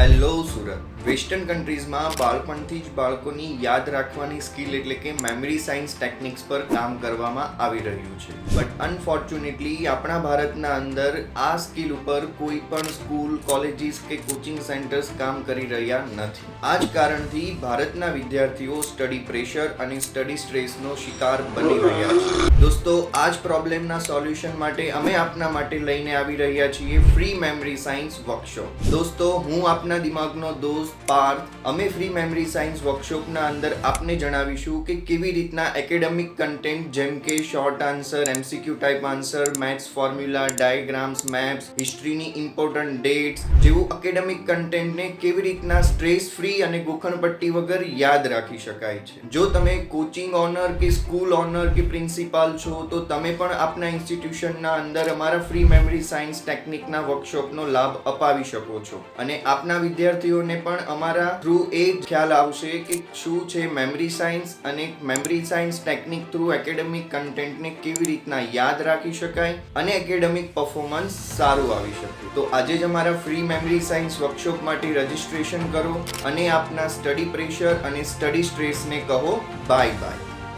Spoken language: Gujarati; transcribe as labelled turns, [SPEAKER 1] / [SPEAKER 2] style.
[SPEAKER 1] હેલો સુરત. વેસ્ટર્ન કન્ટ્રીઝમાં બાળપણથી જ બાળકોની યાદ રાખવાની સ્કિલ એટલે કે મેમરી સાયન્સ ટેકનિક્સ પર કામ કરવામાં આવી રહ્યું છે. બટ અનફોર્ચ્યુનેટલી આપણા ભારતના અંદર આ સ્કિલ ઉપર કોઈ પણ સ્કૂલ, કોલેજીસ કે કોચિંગ સેન્ટર્સ કામ કરી રહ્યા નથી. આ જ કારણથી ભારતના વિદ્યાર્થીઓ સ્ટડી પ્રેશર અને સ્ટડી સ્ટ્રેસનો શિકાર બની રહ્યા છે. દોસ્તો, આ જ પ્રોબ્લેમના સોલ્યુશન માટે અમે આપના માટે લઈને આવી રહ્યા છીએ ફ્રી મેમરી સાયન્સ વર્કશોપ. દોસ્તો, હું આપના દિમાગનો દોસ્ત પાર્થ. અમે ફ્રી મેમરી સાયન્સ વર્કશોપના અંદર આપને જણાવીશું કે કેવી રીતના એકેડેમિક કન્ટેન્ટ જેમ કે short answer, MCQ type answer, maths formula, diagrams, maps, હિસ્ટ્રીની ઇમ્પોર્ટન્ટ ડેટ્સ જેવું એકેડેમિક કન્ટેન્ટને કેવી રીતના સ્ટ્રેસ ફ્રી અને ગોખણપટ્ટી વગર યાદ રાખી શકાય છે. જો તમે કોચિંગ ઓનર કે સ્કૂલ ઓનર કે પ્રિન્સિપાલ છો તો તમે પણ આપના ઇન્સ્ટિટ્યુશનના અંદર અમારા ફ્રી મેમરી સાયન્સ ટેકનિકના વર્કશોપનો લાભ અપાવી શકો છો. અને આપના વિદ્યાર્થીઓને પણ અમારા થ્રુ એ ખ્યાલ આવશે કે શું છે મેમરી સાયન્સ અને memory science technique through academic કન્ટેન્ટને કેવી રીતના યાદ રાખી શકાય અને એકેડેમિક પરફોર્મન્સ સારું આવી શકે. તો આજે જ અમારા ફ્રી મેમરી સાયન્સ વર્કશોપ માટે રજીસ્ટ્રેશન કરો અને આપના સ્ટડી પ્રેશર અને સ્ટડી સ્ટ્રેસને કહો બાય બાય.